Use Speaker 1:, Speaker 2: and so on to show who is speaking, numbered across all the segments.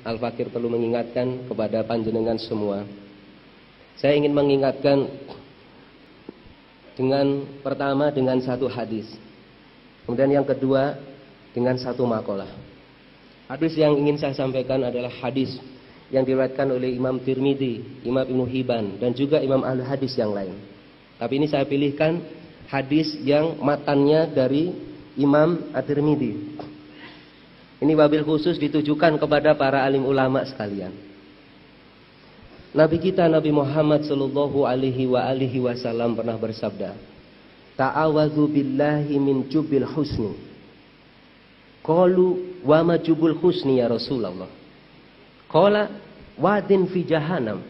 Speaker 1: Al-Fakir perlu mengingatkan kepada panjenengan semua. Saya ingin mengingatkan pertama dengan satu hadis. Kemudian yang kedua dengan satu makalah. Hadis yang ingin saya sampaikan adalah hadis yang diriwayatkan oleh Imam Tirmidzi, Imam Ibnu Hibban dan juga Imam ahli hadis yang lain. Tapi ini saya pilihkan hadis yang matannya dari Imam At-Tirmidzi. Ini wabil khusus ditujukan kepada para alim ulama sekalian. Nabi kita Nabi Muhammad sallallahu alaihi wasallam pernah bersabda, "Ta'awadzu billahi min jubil husni." Qalu wa ma jubul husni ya Rasulullah? Qala wadin fi jahannam.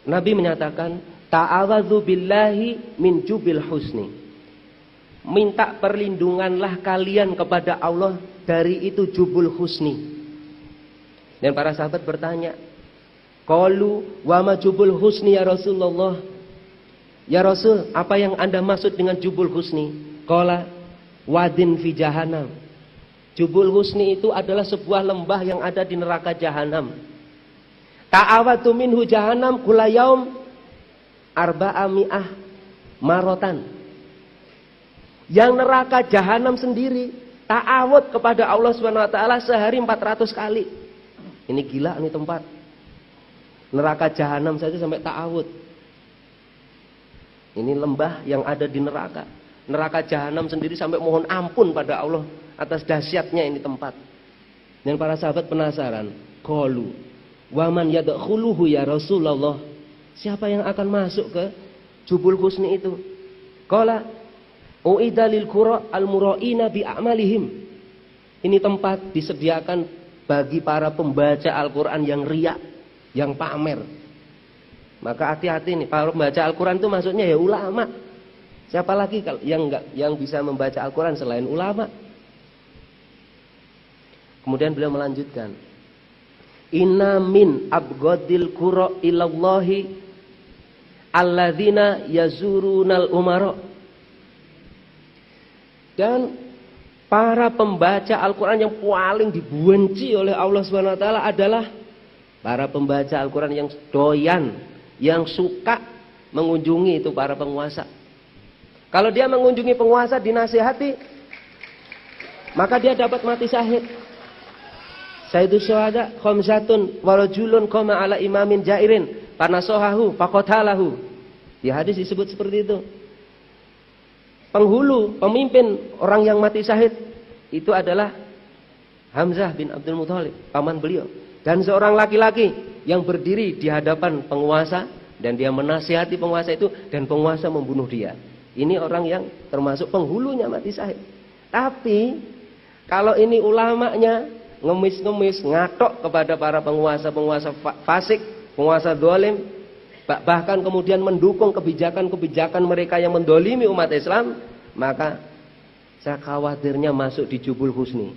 Speaker 1: Nabi menyatakan, "Ta'awadzu billahi min jubil husni." Minta perlindunganlah kalian kepada Allah dari itu jubul husni. Dan para sahabat bertanya, qalu wa ma jubul husni ya Rasulullah? Ya Rasul, apa yang Anda maksud dengan jubul husni? Qala wadin fi jahannam. Jubul husni itu adalah sebuah lembah yang ada di neraka jahanam. Ta'awatu minhu jahannam kula yaum arba'ami'ah marotan. Yang neraka jahanam sendiri ta'awud kepada Allah Subhanahu wa taala sehari 400 kali. Ini gila nih tempat. Neraka jahanam saja sampai ta'awud. Ini lembah yang ada di neraka. Neraka jahanam sendiri sampai mohon ampun pada Allah atas dahsyatnya ini tempat. Dan para sahabat penasaran, qalu wa man yadkhuluhu ya Rasulullah? Siapa yang akan masuk ke jubul husni itu? Qala u'idza lil qura al mura'ina bi a'malihim. Ini tempat disediakan bagi para pembaca Al-Qur'an yang riya, yang pamer. Maka hati-hati nih, para pembaca Al-Qur'an itu maksudnya ya ulama. Siapa lagi yang bisa membaca Al-Qur'an selain ulama? Kemudian beliau melanjutkan, "Inna min abghadil qura ilallahi alladzina yazurunal umara." Dan para pembaca Al-Quran yang paling dibenci oleh Allah Subhanahu wa taala adalah para pembaca Al-Quran yang doyan, yang suka mengunjungi itu para penguasa. Kalau dia mengunjungi penguasa dinasihati, maka dia dapat mati syahid. Sayyidus syuhada khamsatun wa rajulun qama ala imamin jairin fanasahahu faqatalahu. Di hadis disebut seperti itu. Penghulu, pemimpin orang yang mati syahid itu adalah Hamzah bin Abdul Muthalib, paman beliau. Dan seorang laki-laki yang berdiri di hadapan penguasa dan dia menasihati penguasa itu dan penguasa membunuh dia. Ini orang yang termasuk penghulunya mati syahid. Tapi kalau ini ulamanya ngemis-ngemis, ngatok kepada para penguasa-penguasa fasik, penguasa dolim, bahkan kemudian mendukung kebijakan-kebijakan mereka yang mendolimi umat Islam, maka saya khawatirnya masuk di jubul husni.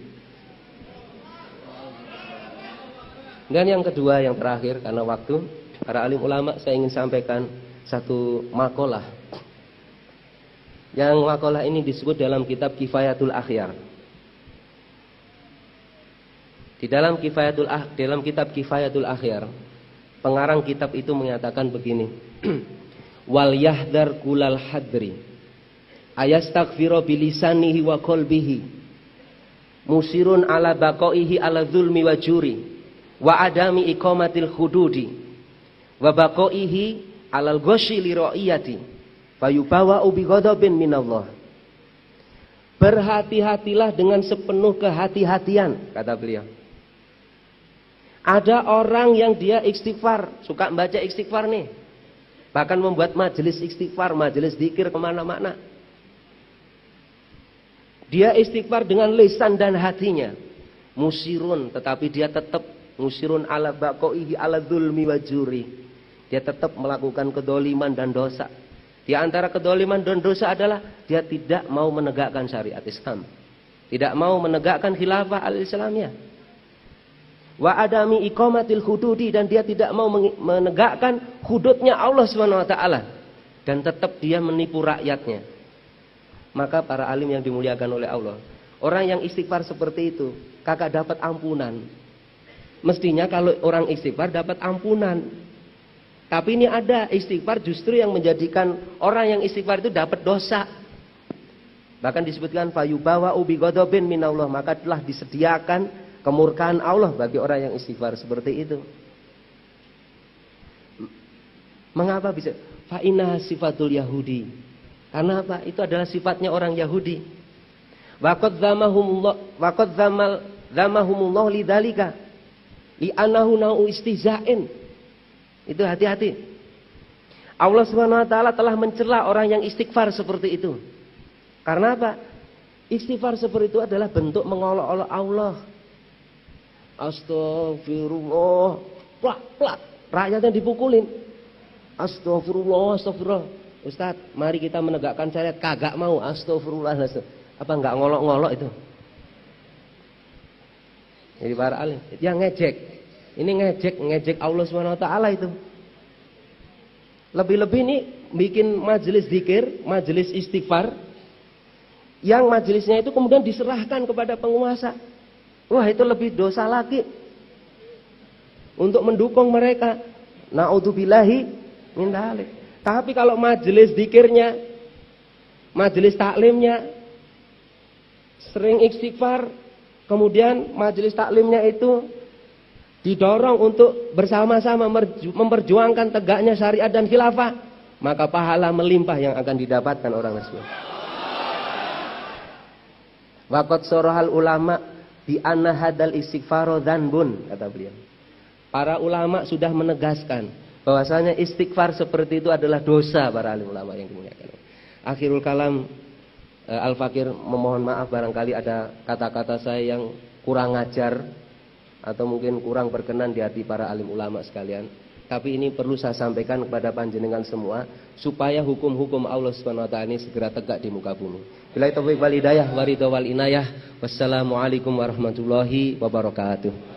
Speaker 1: Dan yang kedua, yang terakhir karena waktu, para alim ulama saya ingin sampaikan satu makalah. Yang makalah ini disebut dalam kitab Kifayatul Akhyar. Di dalam kitab Kifayatul Akhyar, pengarang kitab itu menyatakan begini, wal yahdar kulal hadri ayastaghfiru bilisanihi wa qalbihi musirun ala baqaihi ala zulmi wa juri wa adami iqamatil hududi wa baqaihi alal ghashi li ra'iyati fayubawa'u bi ghadabin minallah. Berhati-hatilah dengan sepenuh kehati-hatian, kata beliau. Ada orang yang dia istighfar, suka membaca istighfar nih. Bahkan membuat majelis istighfar, majelis zikir kemana-mana. Dia istighfar dengan lisan dan hatinya. Musirun, tetapi dia tetap musirun ala baqaihi ala dzulmi wa juri. Dia tetap melakukan kedoliman dan dosa. Di antara kedoliman dan dosa adalah dia tidak mau menegakkan syariat Islam. Tidak mau menegakkan khilafah al-Islamiyah. Wa adami iqamatil hududi, dan dia tidak mau menegakkan hududnya Allah Subhanahu wa taala, dan tetap dia menipu rakyatnya. Maka para alim yang dimuliakan oleh Allah, orang yang istighfar seperti itu kagak dapat ampunan. Mestinya kalau orang istighfar dapat ampunan. Tapi ini ada istighfar justru yang menjadikan orang yang istighfar itu dapat dosa. Bahkan disebutkan fayubawa ubi godobin minallah, maka telah disediakan kemurkaan Allah bagi orang yang istighfar seperti itu. Mengapa bisa? Fa inna sifatul Yahudi. Karena apa? Itu adalah sifatnya orang Yahudi. Waqad zamahumullah lidzalika li'annahu na'u istihza'in. Itu hati-hati. Allah Subhanahu wa taala telah mencela orang yang istighfar seperti itu. Karena apa? Istighfar seperti itu adalah bentuk mengolok-olok Allah. Astagfirullah. Plak. Rakyatnya dipukulin. Astagfirullah. Ustaz, mari kita menegakkan syariat. Kagak mau. Astagfirullah. Apa enggak ngolok-ngolok itu? Jadi para alim, yang ngejek. Ini ngejek Allah Subhanahu wa taala itu. Lebih-lebih ini bikin majelis zikir, majelis istighfar, yang majelisnya itu kemudian diserahkan kepada penguasa. Wah, itu lebih dosa lagi. Untuk mendukung mereka. Na'udzubillahi min dzalik. Tapi kalau majelis zikirnya, majelis taklimnya sering istighfar, kemudian majelis taklimnya itu didorong untuk bersama-sama memperjuangkan tegaknya syariat dan khilafah, maka pahala melimpah yang akan didapatkan orang tersebut. Waqad sorahal ulama bi anna hadal istighfaro dzanbun, kata beliau. Para ulama sudah menegaskan bahwasanya istighfar seperti itu adalah dosa, para alim ulama yang dimuliakan. Akhirul kalam, Al-Fakir memohon maaf barangkali ada kata-kata saya yang kurang ajar atau mungkin kurang berkenan di hati para alim ulama sekalian. Tapi ini perlu saya sampaikan kepada panjenengan semua supaya hukum-hukum Allah Subhanahu wa taala ini segera tegak di muka bumi. Billahi taufiq wal hidayah wa ridha wal inayah. Wassalamualaikum warahmatullahi wabarakatuh.